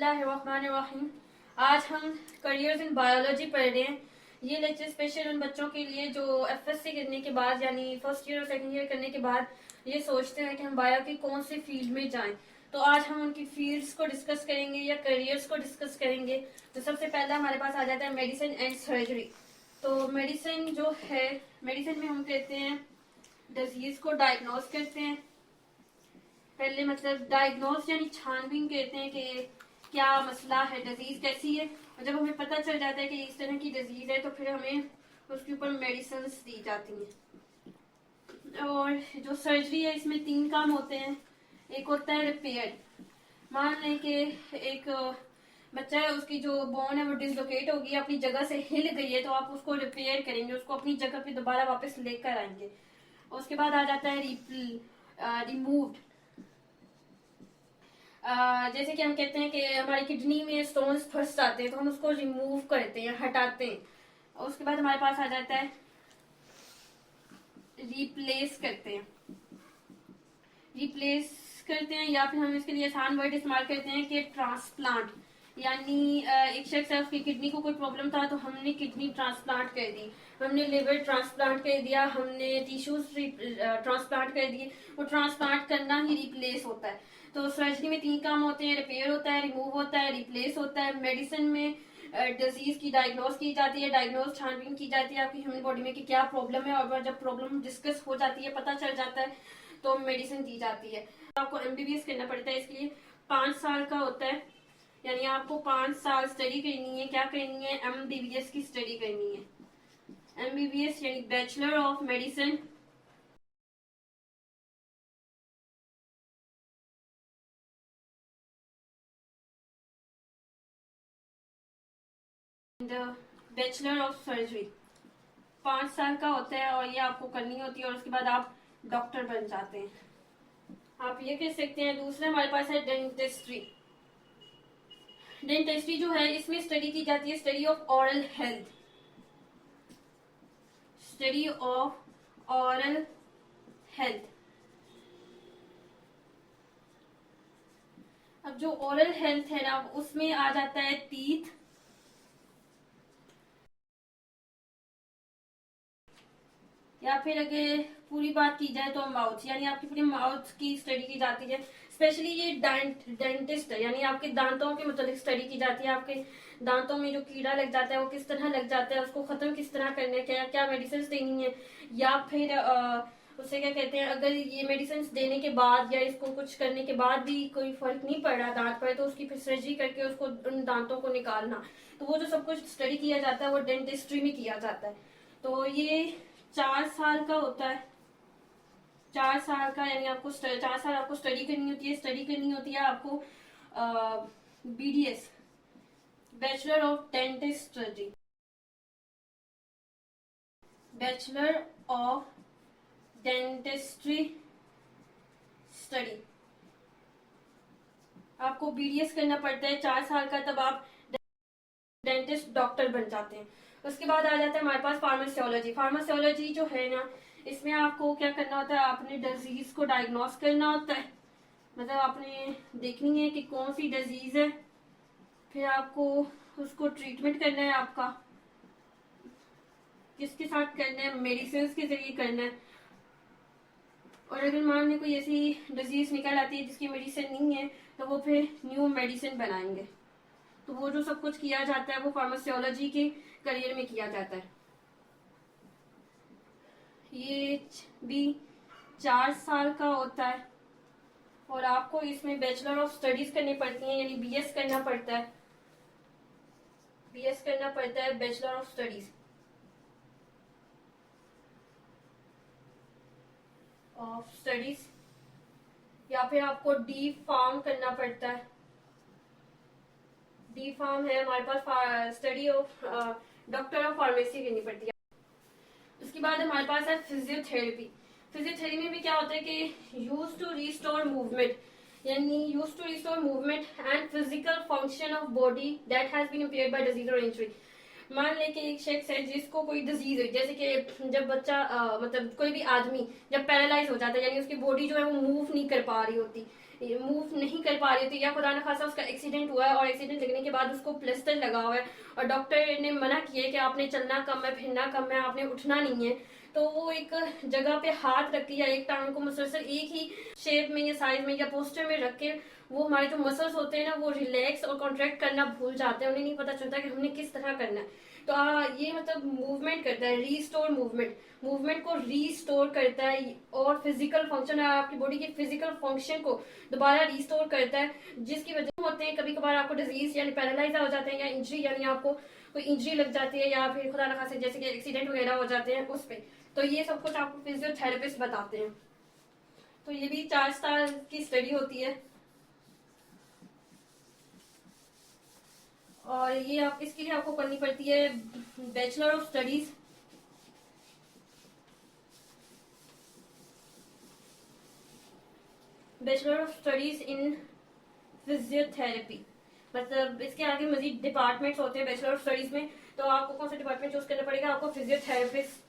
बिस्मिल्लाहिर्रहमानिर्रहीम। आज हम करियर्स इन बायोलॉजी पढ़ रहे हैं। ये लेक्चर स्पेशल उन बच्चों के लिए जो एफएससी करने के बाद यानी फर्स्ट ईयर और सेकंड ईयर करने के बाद ये सोचते हैं कि हम बायो की कौन सी फील्ड में जाएं। तो आज हम उनकी फील्ड्स को डिस्कस करेंगे या करियर्स को डिस्कस करेंगे। तो सबसे पहला हमारे पास आ जाता है मेडिसिन एंड सर्जरी। तो मेडिसिन जो है, मेडिसिन में हम कहते हैं डिजीज को डायग्नोज करते हैं। पहले मतलब डायग्नोज यानी छानबीन कहते हैं कि क्या मसला है, डिजीज कैसी है। और जब हमें पता चल जाता है कि इस तरह की डिजीज है तो फिर हमें उसके ऊपर मेडिसिन दी जाती हैं। और जो सर्जरी है इसमें 3 काम होते हैं। एक होता है रिपेयर। मान लें कि एक बच्चा है, उसकी जो बोन है वो डिसलोकेट होगी, अपनी जगह से हिल गई है, तो आप उसको रिपेयर करेंगे, उसको अपनी जगह पे दोबारा वापस लेकर आएंगे। उसके बाद आ जाता है रिमूव्ड। जैसे कि हम कहते हैं कि हमारी किडनी में स्टोन्स फंस जाते हैं तो हम उसको रिमूव करते हैं, हटाते हैं। और उसके बाद हमारे पास आ जाता है रिप्लेस करते हैं। रिप्लेस करते हैं या फिर हम इसके लिए आसान वर्ड इस्तेमाल करते हैं कि ट्रांसप्लांट। यानी एक शख्स है, उसकी किडनी को कोई प्रॉब्लम था तो हमने किडनी ट्रांसप्लांट कर दी, हमने लिवर ट्रांसप्लांट कर दिया, हमने टिश्यूज ट्रांसप्लांट कर दिए। वो ट्रांसप्लांट करना ही रिप्लेस होता है। तो सर्जरी में 3 काम होते हैं, रिपेयर होता है, रिमूव होता है, रिप्लेस होता है। मेडिसिन में डिजीज की डायग्नोज की जाती है, डायग्नोज छानबीन की जाती है आपकी ह्यूमन बॉडी में कि क्या प्रॉब्लम है। और जब प्रॉब्लम डिस्कस हो जाती है, पता चल जाता है, तो मेडिसिन दी जाती है। आपको एमबीबीएस करना पड़ता है, इसके लिए 5 साल का होता है। यानी आपको 5 साल स्टडी करनी है। क्या करनी है? एमबीबीएस की स्टडी करनी है। एमबीबीएस यानी bachelor of medicine bachelor of surgery 5 साल का होता है और ये आपको करनी होती है। और उसके बाद आप डॉक्टर बन जाते हैं। आप ये कह सकते हैं। दूसरा हमारे पास है डेंटिस्ट्री। डेंटिस्ट्री जो है इसमें स्टडी की जाती है, study of oral health. Study of oral health. अब जो ओरल हेल्थ है ना, उसमें आ जाता है टीथ, या फिर अगर पूरी बात की जाए तो माउथ, यानी आपकी पूरी माउथ की स्टडी की जाती है। स्पेशली ये डेंटिस्ट है, यानी आपके दांतों के मतलब स्टडी की जाती है। आपके दांतों में जो कीड़ा लग जाता है वो किस तरह लग जाता है, उसको खत्म किस तरह करना है, क्या क्या मेडिसिन देनी है। या फिर उसे क्या कहते हैं, अगर ये मेडिसिन देने के बाद या इसको कुछ करने के बाद भी कोई फर्क नहीं पड़ रहा दांत पर, तो उसकी फिर सर्जरी करके उसको उन दांतों को निकालना। तो वो जो सब कुछ स्टडी किया जाता है वो डेंटिस्ट्री में किया जाता है। तो ये 4 साल का होता है। 4 साल का यानी आपको 4 साल आपको स्टडी करनी होती है। स्टडी करनी होती है आपको BDS, bachelor of dentistry. Bachelor of dentistry study आपको बीडीएस करना पड़ता है 4 साल का, तब आप डेंटिस्ट डॉक्टर बन जाते हैं। उसके बाद आ जाता है हमारे पास फार्मासियोलॉजी। फार्मासियोलॉजी जो है ना, इसमें आपको क्या करना होता है, आपने डिजीज को डायग्नोस करना होता है। मतलब आपने देखनी है कि कौन सी डिजीज है, फिर आपको उसको ट्रीटमेंट करना है। आपका किसके साथ करना है? मेडिसिन के जरिए करना है। और अगर मान ली कोई ऐसी डिजीज निकल आती है जिसकी मेडिसिन नहीं है, तो वो फिर न्यू मेडिसिन बनाएंगे। तो वो जो सब कुछ किया जाता है वो फार्मासियोलॉजी के करियर में किया जाता है। ये भी 4 साल का होता है और आपको इसमें बैचलर ऑफ स्टडीज करनी पड़ती है, यानी बीएस करना पड़ता है। बीएस करना पड़ता है, बैचलर ऑफ स्टडीज या फिर आपको डी फार्म करना पड़ता है। डी फार्म है हमारे पास, study of doctor of pharmacy करनी पड़ती है। उसके बाद हमारे पास है फिजियोथेरेपी। फिजियोथेरेपी में भी क्या होता है कि यूज टू रिस्टोर मूवमेंट, यानी use to restore movement and physical function of body that has been impaired by disease और इंजरी। मान ले कि एक शख्स है जिसको कोई डिजीज है, जैसे कि जब बच्चा मतलब कोई भी आदमी जब पैरालाइज हो जाता है, यानी उसकी बॉडी जो है वो मूव नहीं कर पा रही होती, मूव नहीं कर पा रही होती, या खुदा न खासा उसका एक्सीडेंट हुआ है और एक्सीडेंट लगने के बाद उसको प्लास्टर लगा हुआ है और डॉक्टर ने मना किया है कि आपने चलना कम है, फिरना कम है, आपने उठना नहीं है, तो वो एक जगह पे हाथ रख के या एक टांग को मुसलसल एक ही शेप में या साइज में या पोस्टर में रख के वो हमारे जो मसल्स होते हैं ना वो रिलैक्स और कॉन्ट्रैक्ट करना भूल जाते हैं, उन्हें नहीं पता चलता कि हमने किस तरह करना है। तो ये मतलब मूवमेंट करता है, रीस्टोर मूवमेंट को रीस्टोर करता है और फिजिकल फंक्शन, आपकी बॉडी के फिजिकल फंक्शन को दोबारा रीस्टोर करता है, जिसकी वजह होते हैं कभी कभार आपको डिजीज यानी पैरालाइज हो जाते हैं या इंजरी यानी आपको कोई इंजरी लग जाती है या फिर खुदा न खासे जैसे कि एक्सीडेंट वगैरह हो जाते हैं उस पे, तो ये सब कुछ आपको फिजियोथेरेपिस्ट बताते हैं। तो ये भी 4 साल की स्टडी होती है और ये आप इसके लिए आपको करनी पड़ती है bachelor of studies. Bachelor of studies in physiotherapy, मतलब इसके आगे मजीद डिपार्टमेंट्स होते हैं बैचलर ऑफ स्टडीज में, तो आपको कौन सा डिपार्टमेंट चूज करना पड़ेगा, आपको फिजियोथेरेपिस्ट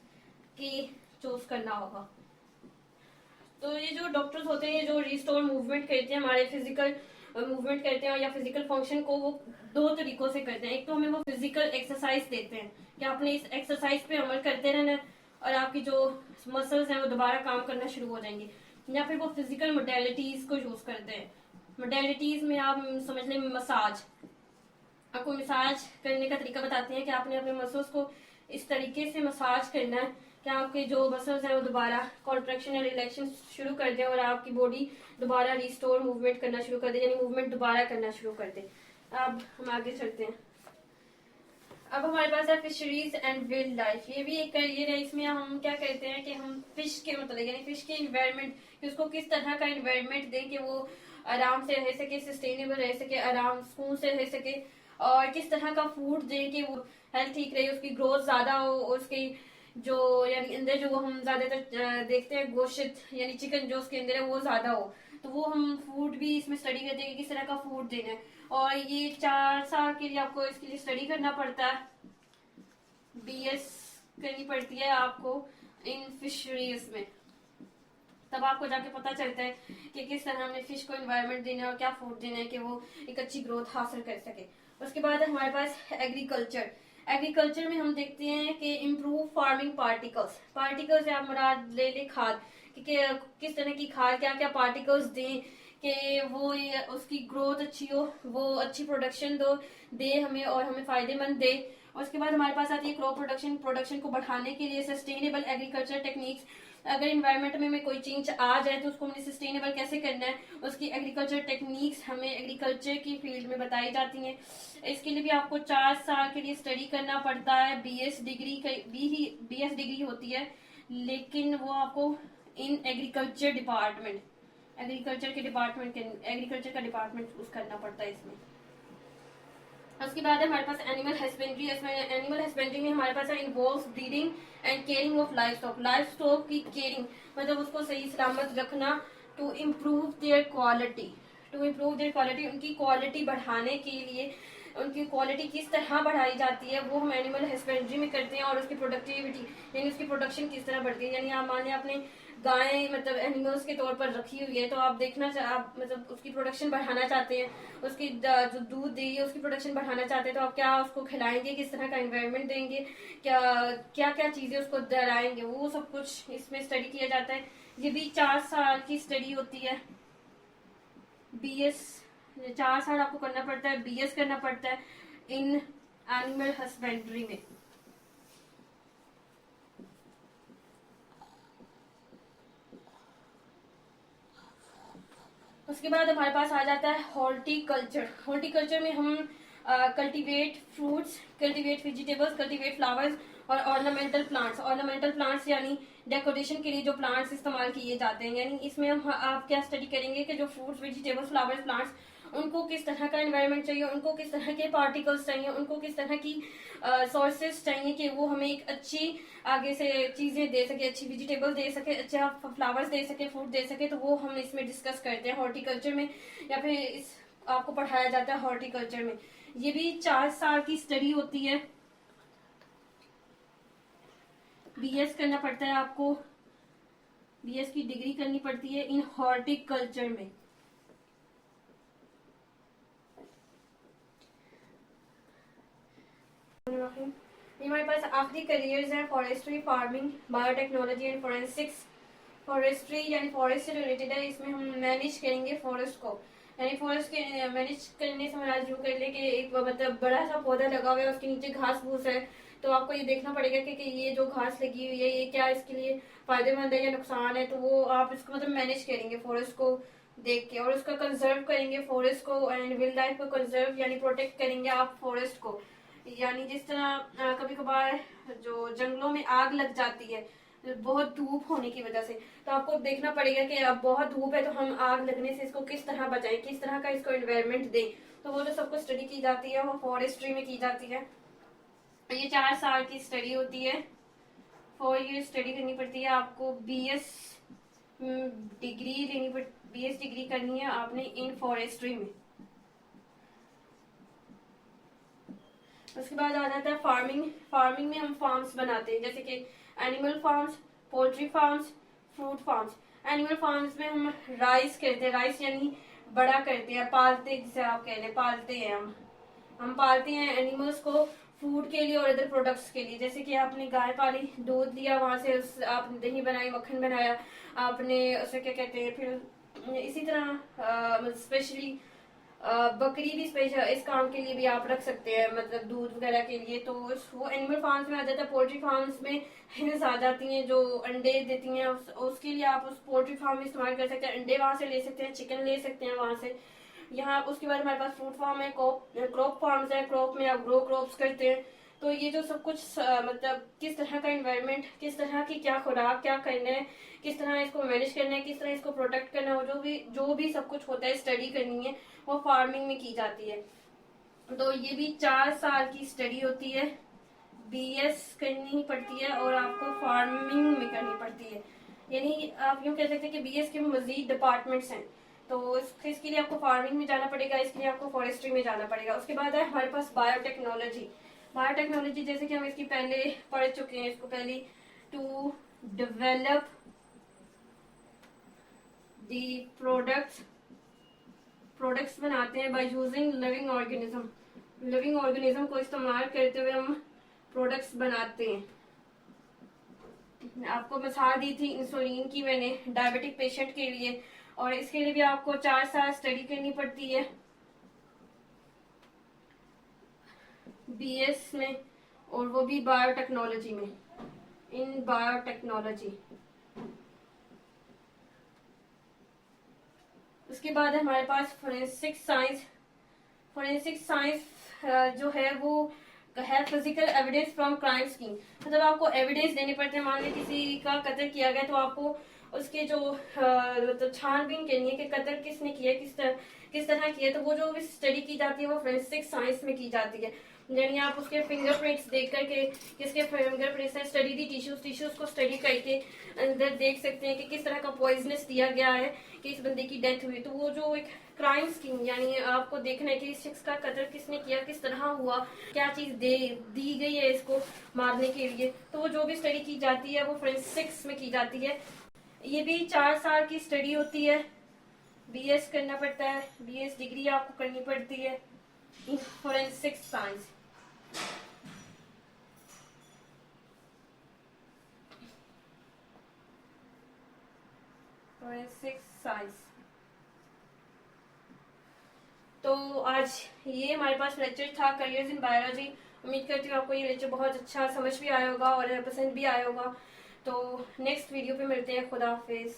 की चूज करना होगा। तो ये जो डॉक्टर्स होते हैं ये जो रिस्टोर मूवमेंट करते हैं, हमारे फिजिकल मूवमेंट करते हैं या फिजिकल फंक्शन को, वो 2 तरीकों से करते हैं। एक तो हमें वो फिजिकल एक्सरसाइज देते हैं कि आपने इस एक्सरसाइज पे अमल करते रहना और आपकी जो मसल्स हैं वो दोबारा काम करना शुरू हो जाएंगे, या फिर वो फिजिकल मोडेलिटीज को यूज करते हैं। मोडेलिटीज में आप समझ लें मसाज, आपको मसाज करने का तरीका बताते हैं कि आपने अपने मसल्स को इस तरीके से मसाज करना है कि आपके जो मसल्स हैं वो दोबारा कॉन्ट्रैक्शन या रिलैक्शन शुरू कर दे और आपकी बॉडी दोबारा रिस्टोर मूवमेंट करना शुरू कर दे, यानी मूवमेंट दोबारा करना शुरू कर दे। अब हम आगे चलते हैं। अब हमारे पास है फिशरीज एंड वाइल्ड लाइफ, ये भी एक करियर है। इसमें हम क्या कहते हैं कि हम फिश के मतलब यानी फिश के इन्वायरमेंट, कि उसको किस तरह का इन्वायरमेंट दें कि वो आराम से रह सके, सस्टेनेबल रह सके, आराम सुकून से रह सके, और किस तरह का फूड दें कि वो हेल्थ ठीक रहे, उसकी ग्रोथ ज्यादा हो, उसकी जो यानी अंदर जो हम ज्यादातर देखते हैं गोश्त यानी चिकन जो उसके अंदर है वो ज्यादा हो, तो वो हम फूड भी इसमें स्टडी करते हैं कि किस तरह का फूड देना है। और ये 4 साल के लिए आपको इसके लिए स्टडी करना पड़ता है, BS करनी पड़ती है आपको इन फिशरीज में, तब आपको जाके पता चलता है कि किस तरह हमने फिश को एनवायरनमेंट देना है और क्या फूड देना है कि वो एक अच्छी ग्रोथ हासिल कर सके। उसके बाद है हमारे पास एग्रीकल्चर में हम देखते हैं कि इम्प्रूव फार्मिंग पार्टिकल्स या मुराद ले ले खाद, कि किस तरह की खाद, क्या क्या पार्टिकल्स दें कि वो उसकी ग्रोथ अच्छी हो, वो अच्छी प्रोडक्शन दे हमें और हमें फायदेमंद दे। उसके बाद हमारे पास आती है क्रॉप प्रोडक्शन को बढ़ाने के लिए सस्टेनेबल एग्रीकल्चर टेक्निक्स। अगर इन्वायरमेंट में कोई चेंज आ जाए तो उसको हमने सस्टेनेबल कैसे करना है, उसकी एग्रीकल्चर टेक्निक्स हमें एग्रीकल्चर की फील्ड में बताई जाती हैं। इसके लिए भी आपको 4 साल के लिए स्टडी करना पड़ता है। BS डिग्री होती है, लेकिन वो आपको इन एग्रीकल्चर का डिपार्टमेंट चूज करना पड़ता है इसमें। उसके बाद है हमारे पास एनिमल हस्बेंड्री में हमारे पास involves breeding and caring of livestock की केयरिंग, मतलब उसको सही सलामत रखना, टू इम्प्रूव देयर क्वालिटी, उनकी क्वालिटी बढ़ाने के लिए उनकी क्वालिटी किस तरह बढ़ाई जाती है वो हम एनिमल हस्बेंड्री में करते हैं। और उसकी प्रोडक्टिविटी यानी उसकी प्रोडक्शन किस तरह बढ़ती है, यानी आप मान लें आपने गाय मतलब एनिमल्स के तौर पर रखी हुई है, तो आप आप मतलब उसकी प्रोडक्शन बढ़ाना चाहते हैं, उसकी जो दूध देगी उसकी प्रोडक्शन बढ़ाना चाहते हैं, तो आप क्या उसको खिलाएंगे, किस तरह का एनवायरनमेंट देंगे, क्या क्या चीजें उसको डराएंगे, वो सब कुछ इसमें स्टडी किया जाता है। ये भी 4 साल की स्टडी होती है। BS 4 साल आपको करना पड़ता है, BS करना पड़ता है इन एनिमल हस्बेंड्री में। उसके बाद हमारे पास आ जाता है हॉर्टिकल्चर में हम cultivate fruits, cultivate vegetables, cultivate flowers और ऑर्नामेंटल प्लांट्स यानी डेकोरेशन के लिए जो प्लांट्स इस्तेमाल किए जाते हैं, यानी इसमें हम आप क्या स्टडी करेंगे कि जो फ्रूट्स, वेजिटेबल्स, फ्लावर्स, प्लांट्स, उनको किस तरह का एनवायरनमेंट चाहिए, उनको किस तरह के पार्टिकल्स चाहिए, उनको किस तरह की सोर्सेज चाहिए कि वो हमें एक अच्छी आगे से चीजें दे सके, अच्छी वेजिटेबल दे सके, अच्छा फ्लावर्स दे सके, फ्रूट दे सके, तो वो हम इसमें डिस्कस करते हैं हॉर्टिकल्चर में, या फिर इस आपको पढ़ाया जाता है हॉर्टिकल्चर में। ये भी 4 साल की स्टडी होती है। BS करना पड़ता है आपको, BS की डिग्री करनी पड़ती है इन हॉर्टिकल्चर में। रहीम। ये हमारे पास आखिरी करियर्स हैं, forestry, farming, biotechnology and forensics. Forestry यानी फॉरेस्ट से रिलेटेड है, इसमें हम मैनेज करेंगे फॉरेस्ट को, यानी फॉरेस्ट के मैनेज करने से हमारा यूँ कर ले कि एक मतलब बड़ा सा पौधा लगा हुआ है, उसके नीचे घास फूस है, तो आपको ये देखना पड़ेगा कि ये जो घास लगी हुई है ये क्या इसके लिए फायदेमंद है या नुकसान है, तो वो आप इसको मतलब मैनेज करेंगे फॉरेस्ट को देख के, और उसका कंजर्व करेंगे फॉरेस्ट को, एंड वाइल्ड लाइफ को कंजर्व यानी प्रोटेक्ट करेंगे आप फॉरेस्ट को। यानी जिस तरह कभी कभार जो जंगलों में आग लग जाती है बहुत धूप होने की वजह से, तो आपको देखना पड़ेगा कि अब बहुत धूप है तो हम आग लगने से इसको किस तरह बचाएं, किस तरह का इसको एनवायरनमेंट दें, तो वो जो सबको स्टडी की जाती है वो फॉरेस्ट्री में की जाती है। ये 4 साल की स्टडी होती है, 4 ईयर स्टडी करनी पड़ती है आपको। BS डिग्री लेनी पड़ BS डिग्री करनी है आपने इन फॉरेस्ट्री में। उसके बाद आ जाता है फार्मिंग। फार्मिंग में हम फार्म्स बनाते हैं, जैसे कि animal farms, poultry farms, fruit farms. Animal farms में हम राइस करते हैं, राइस यानी बड़ा करते हैं, पालते, जिसे आप कह लें पालते हैं हम पालते हैं एनिमल्स को फूड के लिए और अदर प्रोडक्ट्स के लिए। जैसे कि आपने गाय पाली, दूध लिया, वहां से आपने दही बनाई, मक्खन बनाया, आपने उसे क्या कहते हैं, फिर इसी तरह स्पेशली बकरी भी स्पेशल इस काम के लिए भी आप रख सकते हैं, मतलब दूध वगैरह के लिए, तो वो एनिमल फार्म्स में आ जाता है। पोल्ट्री फार्म्स में हेंस आ जाती हैं जो अंडे देती हैं, उसके लिए आप उस पोल्ट्री फार्म में इस्तेमाल कर सकते हैं, अंडे वहां से ले सकते हैं, चिकन ले सकते हैं वहां से। यहाँ उसके बाद हमारे पास फ्रूट फार्म है, क्रॉप फार्म्स है, क्रॉप में आप ग्रो क्रॉप्स करते हैं। तो ये जो सब कुछ मतलब किस तरह का एनवायरनमेंट, किस तरह की क्या खुराक क्या करना है, किस तरह इसको मैनेज करना है, किस तरह इसको प्रोटेक्ट करना है, जो भी सब कुछ होता है स्टडी करनी है वो फार्मिंग में की जाती है। तो ये भी 4 साल की स्टडी होती है, BS करनी ही पड़ती है और आपको फार्मिंग में करनी पड़ती है। यानी आप यूँ कह सकते हैं कि BS के मजीद डिपार्टमेंट्स हैं, तो इसके लिए आपको फार्मिंग में जाना पड़ेगा, इसके लिए आपको फॉरेस्ट्री में जाना पड़ेगा। उसके बाद है हमारे पास बायोटेक्नोलॉजी। बायोटेक्नोलॉजी जैसे कि हम इसकी पहले पढ़ चुके हैं, इसको पहले टू डेवलप दी प्रोडक्ट्स बनाते हैं by using living organism. Living organism को इस्तेमाल करते हुए हम प्रोडक्ट्स बनाते हैं। आपको मिसाल दी थी इंसुलिन की मैंने डायबिटिक पेशेंट के लिए, और इसके लिए भी आपको 4 साल स्टडी करनी पड़ती है BS में, और वो भी बायोटेक्नोलॉजी में, इन बायोटेक्नोलॉजी। उसके बाद है हमारे पास फोरेंसिक साइंस। फोरेंसिक साइंस जो है वो है physical evidence from crime scene. मतलब आपको एविडेंस देने पड़ते हैं, मान लीजिए किसी का कत्ल किया गया तो आपको उसके जो मतलब छानबीन करनी है कि कत्ल किसने किया, किस तरह किया, तो वो जो भी स्टडी की जाती है वो फोरेंसिक साइंस में की जाती है। यानी आप उसके फिंगरप्रिंट्स देख करके, किसके फिंगरप्रिंट्स है, स्टडी दी टिश्यूज को स्टडी करके अंदर देख सकते हैं कि किस तरह का पॉइजनस दिया गया है कि इस बंदे की डेथ हुई। तो वो जो एक क्राइम स्कीम, यानी आपको देखना है कि इस शख्स का कत्ल किसने किया, किस तरह हुआ, क्या चीज दी गई है इसको मारने के लिए, तो वो जो भी स्टडी की जाती है वो फोरेंसिक्स में की जाती है। ये भी 4 साल की स्टडी होती है, BS करना पड़ता है, BS डिग्री आपको करनी पड़ती है इन फोरेंसिक साइंस। Forensic science. तो आज ये हमारे पास लेक्चर था करियर्स इन बायोलॉजी। उम्मीद करती हूँ आपको ये लेक्चर बहुत अच्छा समझ भी आया होगा और पसंद भी आया होगा। तो नेक्स्ट वीडियो पे मिलते हैं। खुदा हाफिज।